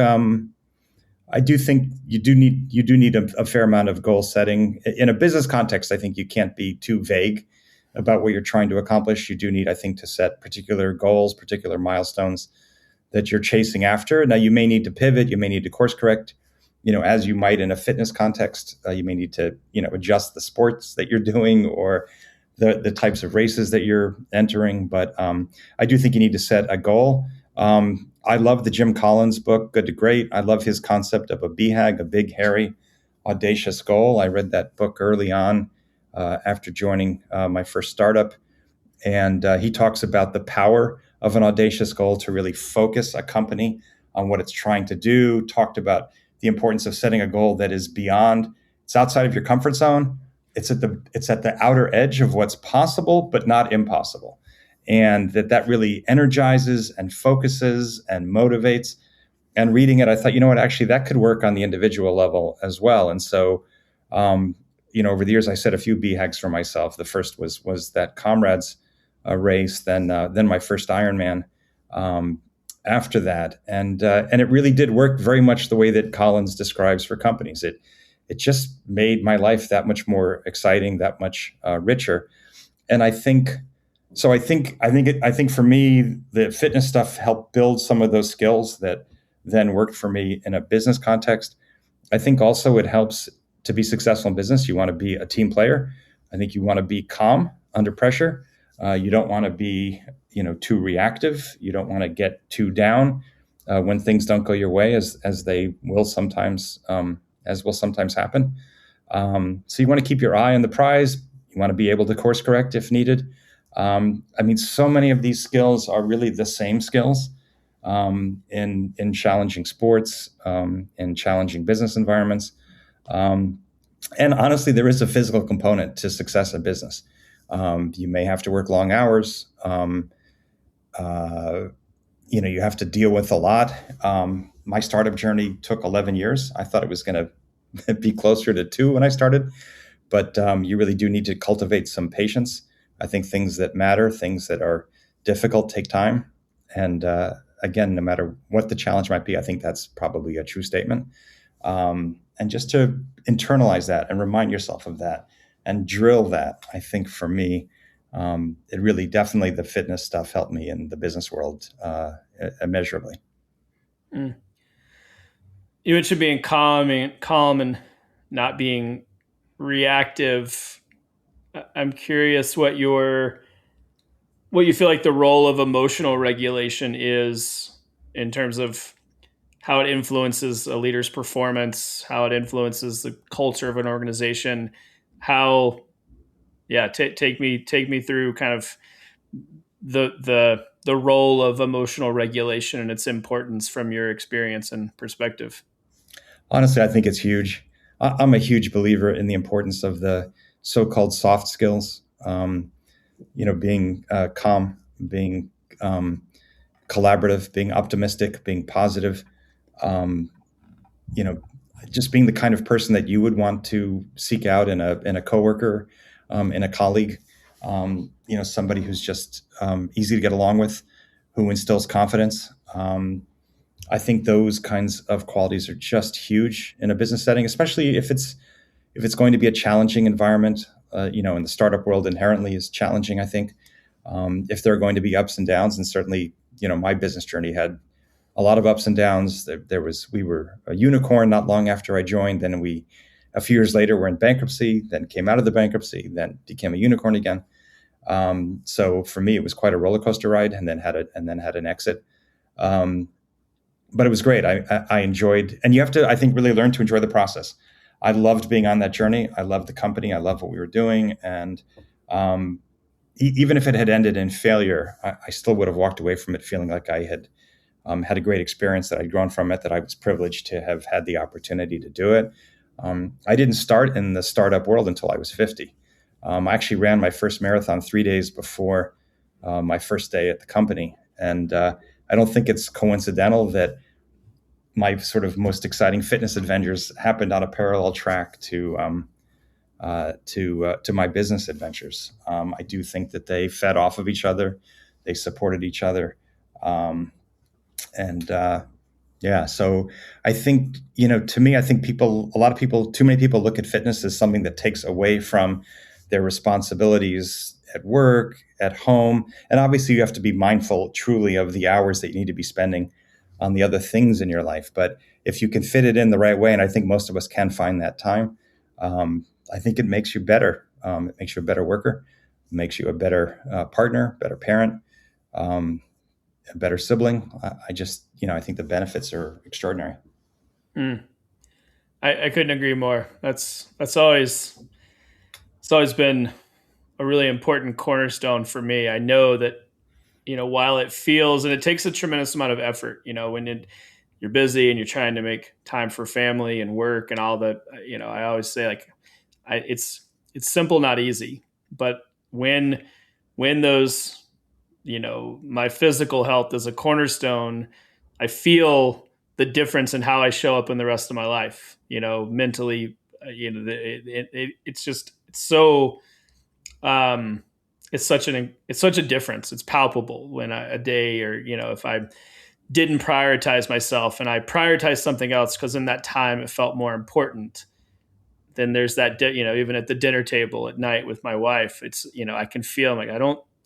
I do think you do need a fair amount of goal setting in a business context. I think you can't be too vague about what you're trying to accomplish. You do need, I think, to set particular goals, particular milestones that you're chasing after. Now, you may need to pivot, you may need to course correct, as you might in a fitness context. You may need to, adjust the sports that you're doing or the types of races that you're entering. But I do think you need to set a goal. I love the Jim Collins book, Good to Great. I love his concept of a BHAG, a big, hairy, audacious goal. I read that book early on after joining my first startup. And he talks about the power of an audacious goal to really focus a company on what it's trying to do. Talked about the importance of setting a goal that is it's outside of your comfort zone. It's at the outer edge of what's possible, but not impossible. And that really energizes and focuses and motivates. And reading it, I thought, actually that could work on the individual level as well. And so, over the years, I set a few BHAGs for myself. The first was that Comrades race, then my first Ironman after that. And it really did work very much the way that Collins describes for companies. It just made my life that much more exciting, that much richer. And I think So I think for me, the fitness stuff helped build some of those skills that then worked for me in a business context. I think also it helps to be successful in business. You want to be a team player. I think you want to be calm under pressure. You don't want to be, too reactive. You don't want to get too down when things don't go your way, as they will sometimes, as will sometimes happen. So you want to keep your eye on the prize. You want to be able to course correct if needed. I mean, so many of these skills are really the same skills in challenging sports, in challenging business environments. Um, and honestly, there is a physical component to success in business. You may have to work long hours. Uh, you have to deal with a lot. My startup journey took 11 years. I thought it was going to be closer to 2 when I started, but you really do need to cultivate some patience. I think things that matter, things that are difficult, take time. And again, no matter what the challenge might be, I think that's probably a true statement. And just to internalize that and remind yourself of that and drill that, I think for me, it really definitely the fitness stuff helped me in the business world immeasurably. Mm. You mentioned being calm and not being reactive. I'm curious what you feel like the role of emotional regulation is in terms of how it influences a leader's performance, how it influences the culture of an organization, how yeah, take me through kind of the role of emotional regulation and its importance from your experience and perspective. Honestly, I think it's huge. I'm a huge believer in the importance of the so-called soft skills. Being calm, being collaborative, being optimistic, being positive. Um, you know, just being the kind of person that you would want to seek out in a coworker, in a colleague. Somebody who's just easy to get along with, who instills confidence. I think those kinds of qualities are just huge in a business setting, especially if it's going to be a challenging environment. In the startup world, inherently is challenging. I think if there are going to be ups and downs, and certainly, my business journey had a lot of ups and downs. We were a unicorn not long after I joined. Then a few years later, we're in bankruptcy. Then came out of the bankruptcy. Then became a unicorn again. So for me, it was quite a roller coaster ride, and then had an exit. Um, but it was great. I enjoyed, and you have to, I think, really learn to enjoy the process. I loved being on that journey. I loved the company. I loved what we were doing, and um, even if it had ended in failure, I still would have walked away from it feeling like I had had a great experience, that I'd grown from it, that I was privileged to have had the opportunity to do it. I didn't start in the startup world until I was 50. I actually ran my first marathon 3 days before my first day at the company. And I don't think it's coincidental that my sort of most exciting fitness adventures happened on a parallel track to my business adventures. I do think that they fed off of each other, they supported each other, and yeah. So I think, to me, I think a lot of people, too many people look at fitness as something that takes away from their responsibilities at work, at home. And obviously you have to be mindful truly of the hours that you need to be spending on the other things in your life. But if you can fit it in the right way, and I think most of us can find that time, I think it makes you better. It makes you a better worker, makes you a better partner, better parent, um, a better sibling. I just, I think the benefits are extraordinary. Mm. I couldn't agree more. That's always it's always been a really important cornerstone for me. I know that while it feels and it takes a tremendous amount of effort, when you're busy and you're trying to make time for family and work and all that. I always say like, it's simple, not easy. But when those my physical health is a cornerstone, I feel the difference in how I show up in the rest of my life. Mentally, it's so it's such a difference. It's palpable when a day, or if I didn't prioritize myself and I prioritized something else because in that time it felt more important. Then there's that even at the dinner table at night with my wife, it's I can feel like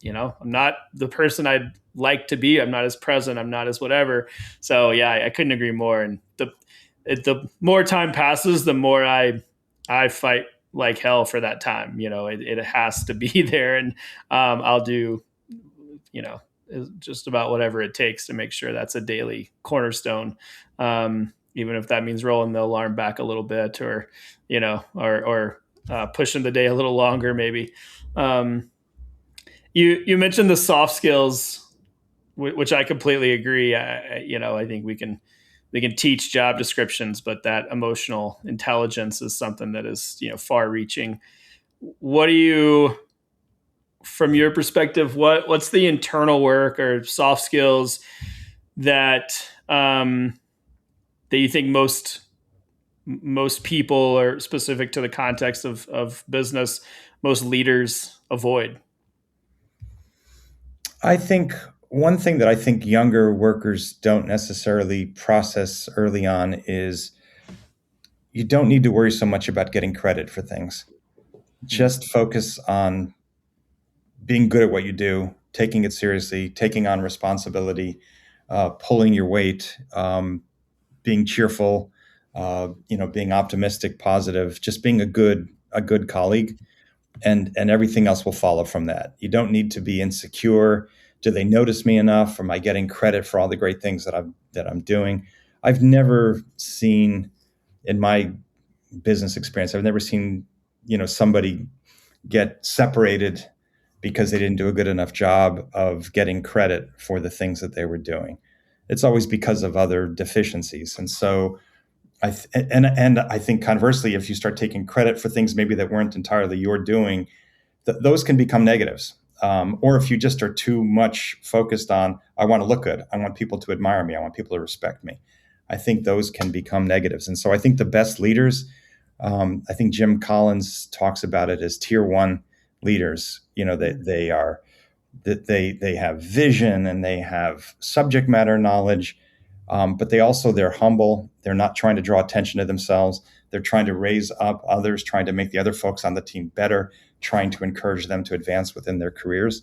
I'm not the person I'd like to be. I'm not as present. I'm not as whatever. So yeah, I couldn't agree more. And the more time passes, the more I fight like hell for that time. It has to be there, and I'll do, you know, just about whatever it takes to make sure that's a daily cornerstone. Even if that means rolling the alarm back a little bit, or pushing the day a little longer, maybe. You mentioned the soft skills, which I completely agree. I think we can teach job descriptions, but that emotional intelligence is something that is far reaching. What do you, from your perspective, what's the internal work or soft skills that that you think most people, or specific to the context of business, most leaders avoid? I think one thing that I think younger workers don't necessarily process early on is you don't need to worry so much about getting credit for things. Just focus on being good at what you do, taking it seriously, taking on responsibility, pulling your weight, being cheerful, being optimistic, positive, just being a good colleague, and everything else will follow from that. You don't need to be insecure. Do they notice me enough? Am I getting credit for all the great things that I'm doing? I've never seen in my business experience, I've never seen somebody get separated because they didn't do a good enough job of getting credit for the things that they were doing. It's always because of other deficiencies. And so and I think conversely, if you start taking credit for things maybe that weren't entirely your doing, those can become negatives. Or if you just are too much focused on, I want to look good, I want people to admire me, I want people to respect me, I think those can become negatives. And so I think the best leaders, I think Jim Collins talks about it as tier one leaders. They have vision and they have subject matter knowledge, but they're humble. They're not trying to draw attention to themselves. They're trying to raise up others, trying to make the other folks on the team better, trying to encourage them to advance within their careers.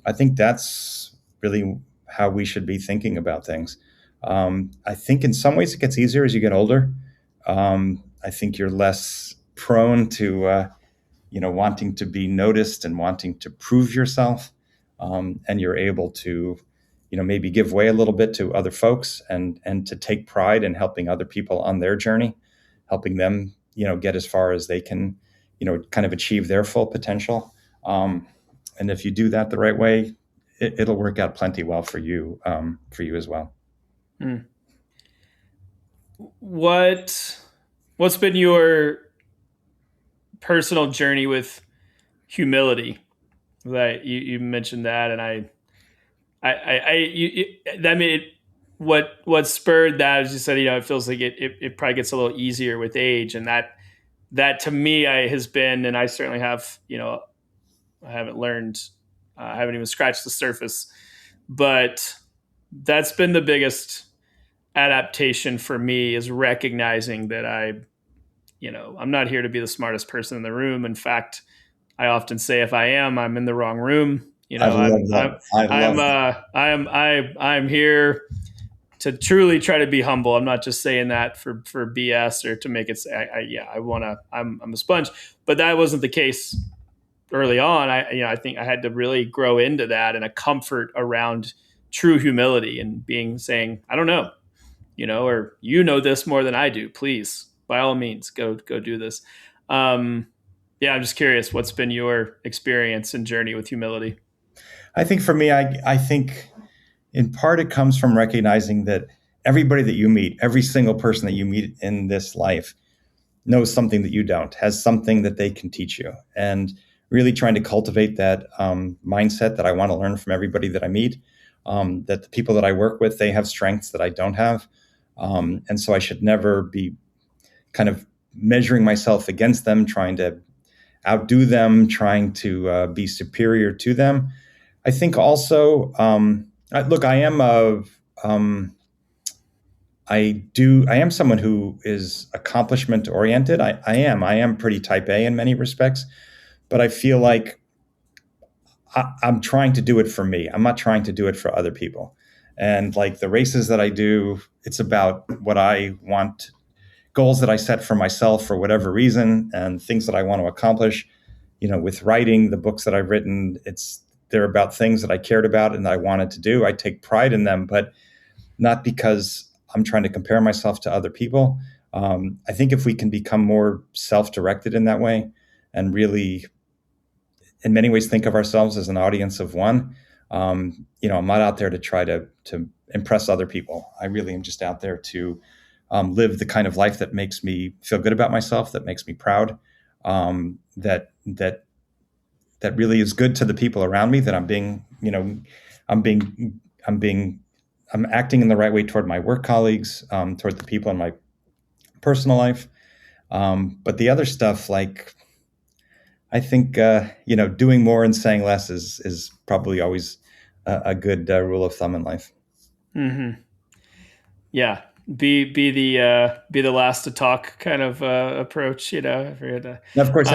I think that's really how we should be thinking about things. I think in some ways it gets easier as you get older. I think you're less prone to wanting to be noticed and wanting to prove yourself, and you're able to maybe give way a little bit to other folks, and to take pride in helping other people on their journey, helping them get as far as they can kind of achieve their full potential. And if you do that the right way, it'll work out plenty well for you as well. Hmm. What's been your personal journey with humility? That you mentioned that, and that made what spurred that, as you said, it feels like it probably gets a little easier with age, and that to me has been, and I certainly have, I haven't learned, I haven't even scratched the surface, but that's been the biggest adaptation for me, is recognizing that I'm not here to be the smartest person in the room. In fact, I often say, if I am, I'm in the wrong room. I love that. I'm here to truly try to be humble. I'm not just saying that for BS or to make it. I'm a sponge, but that wasn't the case early on. I think I had to really grow into that, and a comfort around true humility and saying, I don't know, or this more than I do. Please, by all means, go do this. I'm just curious, what's been your experience and journey with humility? I think for me, I think in part it comes from recognizing that everybody that you meet, every single person that you meet in this life, knows something that you don't, has something that they can teach you, and really trying to cultivate that mindset that I want to learn from everybody that I meet, that the people that I work with, they have strengths that I don't have. And so I should never be kind of measuring myself against them, trying to outdo them, trying to be superior to them. I think also, I am someone who is accomplishment oriented. I am pretty type A in many respects, but I feel like I'm trying to do it for me. I'm not trying to do it for other people. And like the races that I do, it's about what I want, goals that I set for myself for whatever reason, and things that I want to accomplish. With writing, the books that I've written, they're about things that I cared about and that I wanted to do. I take pride in them, but not because I'm trying to compare myself to other people. I think if we can become more self-directed in that way and really, in many ways, think of ourselves as an audience of one, I'm not out there to try to impress other people. I really am just out there to live the kind of life that makes me feel good about myself, that makes me proud, that really is good to the people around me. That I'm being, I'm being, I'm acting in the right way toward my work colleagues, toward the people in my personal life. But the other stuff, like I think, doing more and saying less is probably always a good rule of thumb in life. Mm-hmm. Yeah, be the last to talk kind of approach. If you're Now, of course,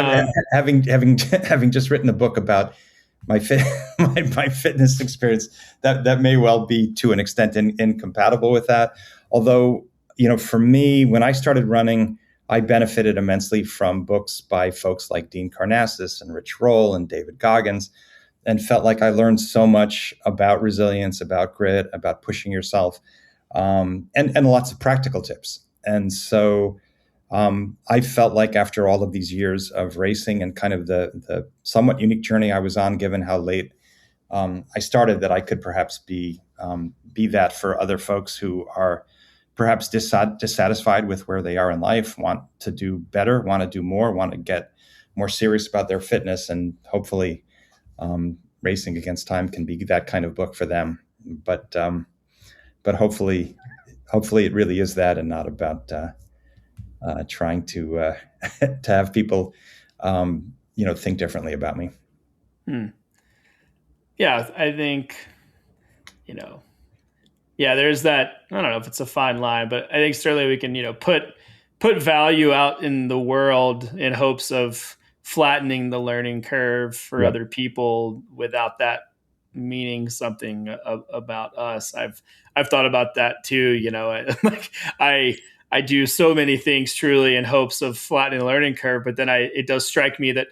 having just written a book about my my fitness experience, that may well be to an extent incompatible with that. Although, for me, when I started running, I benefited immensely from books by folks like Dean Karnazes and Rich Roll and David Goggins, and felt like I learned so much about resilience, about grit, about pushing yourself, and lots of practical tips. And so I felt like after all of these years of racing and kind of the somewhat unique journey I was on, given how late I started, that I could perhaps be that for other folks who are perhaps dissatisfied with where they are in life, want to do better, want to do more, want to get more serious about their fitness, and hopefully Racing Against Time can be that kind of book for them. But hopefully it really is that, and not about trying to to have people think differently about me. Yeah, I think there's that. I don't know if it's a fine line, but I think certainly we can put value out in the world in hopes of flattening the learning curve for other people without that meaning something about us. I've thought about that too. I do so many things truly in hopes of flattening the learning curve, but then it does strike me that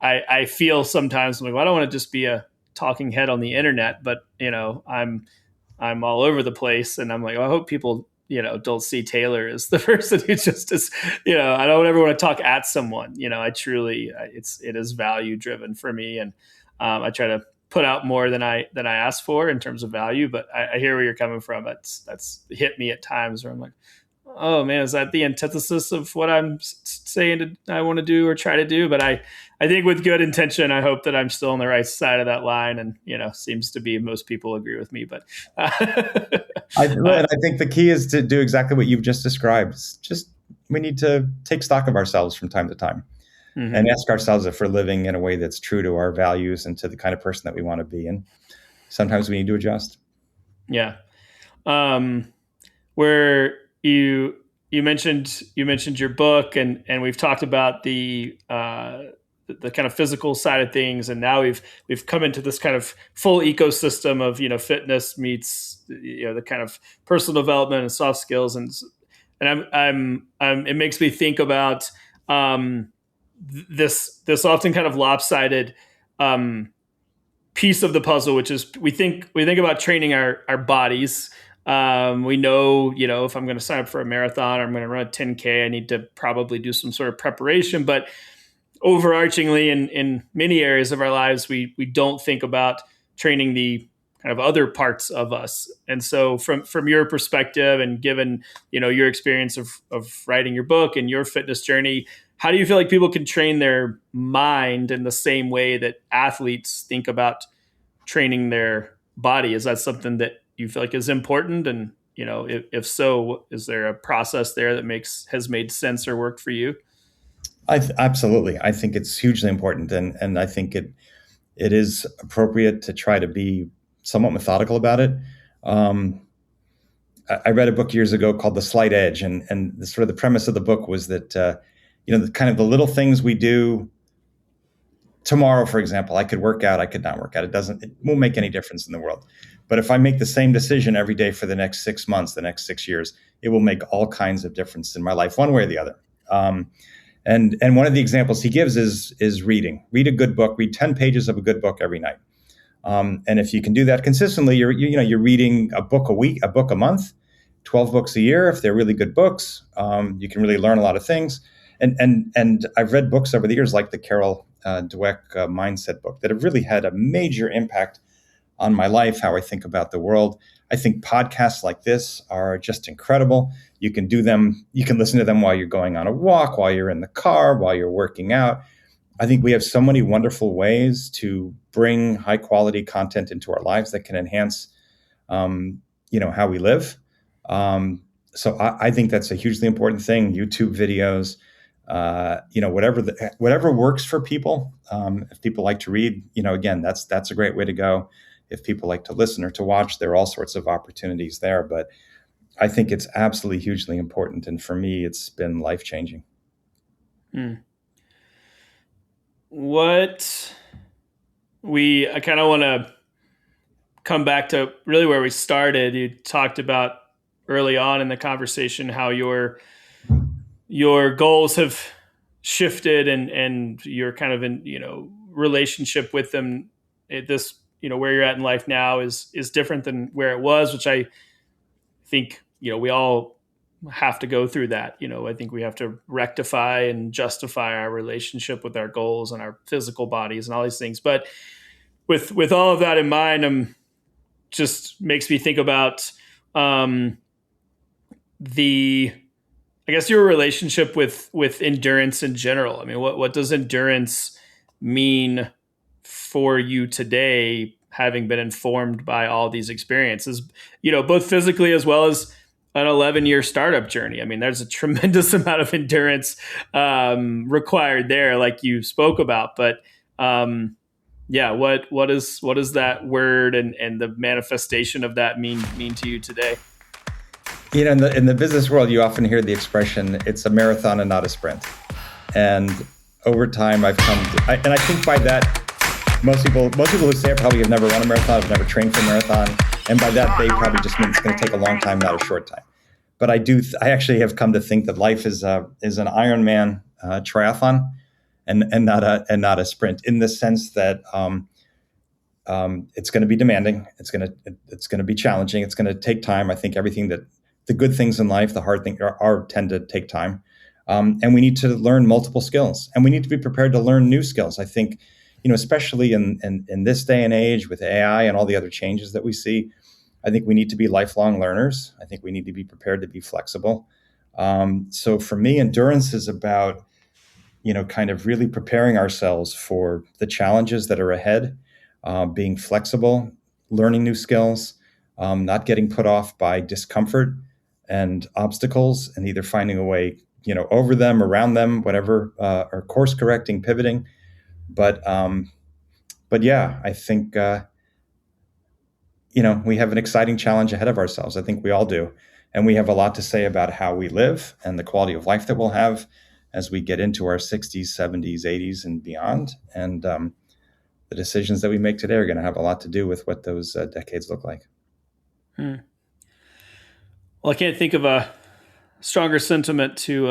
I feel sometimes like, well, I don't want to just be a talking head on the internet, but I'm all over the place, and I'm like, well, I hope people don't see Taylor as the person who just is, I don't ever want to talk at someone. I truly, it is value driven for me, and I try to put out more than I ask for in terms of value. But I hear where you're coming from. That's hit me at times where I'm like, oh man, is that the antithesis of what I'm saying I want to do or try to do? But I think with good intention, I hope that I'm still on the right side of that line, and seems to be most people agree with me. But I think the key is to do exactly what you've just described. We need to take stock of ourselves from time to time, and ask ourselves if we're living in a way that's true to our values and to the kind of person that we want to be. And sometimes we need to adjust. Yeah. Where you mentioned your book, and we've talked about the kind of physical side of things, and now we've come into this kind of full ecosystem of fitness meets the kind of personal development and soft skills, and I'm it makes me think about this often kind of lopsided piece of the puzzle, which is we think about training our bodies. We know, if I'm going to sign up for a marathon or I'm going to run a 10K, I need to probably do some sort of preparation. But overarchingly, in many areas of our lives, we don't think about training the kind of other parts of us. And so from your perspective, and given, your experience of writing your book and your fitness journey, how do you feel like people can train their mind in the same way that athletes think about training their body? Is that something that you feel like is important? And, if so, is there a process there that has made sense or worked for you? Absolutely. I think it's hugely important. And I think it is appropriate to try to be somewhat methodical about it. I read a book years ago called The Slight Edge, and the sort of the premise of the book was that, the kind of the little things we do tomorrow, for example, I could work out, I could not work out. It won't make any difference in the world. But if I make the same decision every day for the next 6 months, the next 6 years, it will make all kinds of difference in my life, one way or the other. And one of the examples he gives is reading. Read a good book. Read 10 pages of a good book every night. And if you can do that consistently, you're reading a book a week, a book a month, 12 books a year. If they're really good books, you can really learn a lot of things. And I've read books over the years like the Carol Dweck mindset book that have really had a major impact on my life, how I think about the world. I think podcasts like this are just incredible. You can do them. You can listen to them while you're going on a walk, while you're in the car, while you're working out. I think we have so many wonderful ways to bring high quality content into our lives that can enhance, how we live. So I think that's a hugely important thing. YouTube videos, whatever works for people. If people like to read, again, that's a great way to go. If people like to listen or to watch, there are all sorts of opportunities there. But I think it's absolutely hugely important. And for me, it's been life-changing. I kind of want to come back to really where we started. You talked about early on in the conversation how your goals have shifted and your kind of relationship with them at this, where you're at in life now is different than where it was, which I think, we all have to go through that. I think we have to rectify and justify our relationship with our goals and our physical bodies and all these things. But with all of that in mind, just makes me think about I guess your relationship with endurance in general. I mean, what does endurance mean for you today, having been informed by all these experiences, both physically as well as an 11-year startup journey? I mean, there's a tremendous amount of endurance required there, like you spoke about. But what does that word and the manifestation of that mean to you today? In the business world, you often hear the expression, it's a marathon and not a sprint. And over time, I've come to, and I think by that, most people who say it probably have never run a marathon, have never trained for a marathon. And by that, they probably just mean it's going to take a long time, not a short time. But I actually have come to think that life is an Ironman triathlon and not a sprint, in the sense that it's going to be demanding. It's going to be challenging. It's going to take time. I think everything that the good things in life, the hard things tend to take time. And we need to learn multiple skills, and we need to be prepared to learn new skills. I think, especially in this day and age with AI and all the other changes that we see, I think we need to be lifelong learners. I think we need to be prepared to be flexible. So for me, endurance is about, kind of really preparing ourselves for the challenges that are ahead, being flexible, learning new skills, not getting put off by discomfort and obstacles, and either finding a way, over them, around them, whatever, or course correcting, pivoting. But yeah, I think, we have an exciting challenge ahead of ourselves. I think we all do. And we have a lot to say about how we live and the quality of life that we'll have as we get into our 60s, 70s, 80s, and beyond. And the decisions that we make today are going to have a lot to do with what those decades look like. Well, I can't think of a stronger sentiment to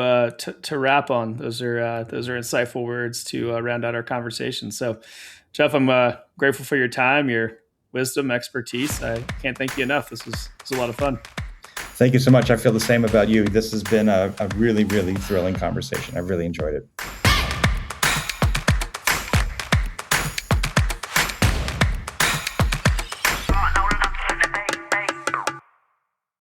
wrap on. Those are insightful words to round out our conversation. So, Jeff, I'm grateful for your time, your wisdom, expertise. I can't thank you enough. This was a lot of fun. Thank you so much. I feel the same about you. This has been a really, really thrilling conversation. I've really enjoyed it.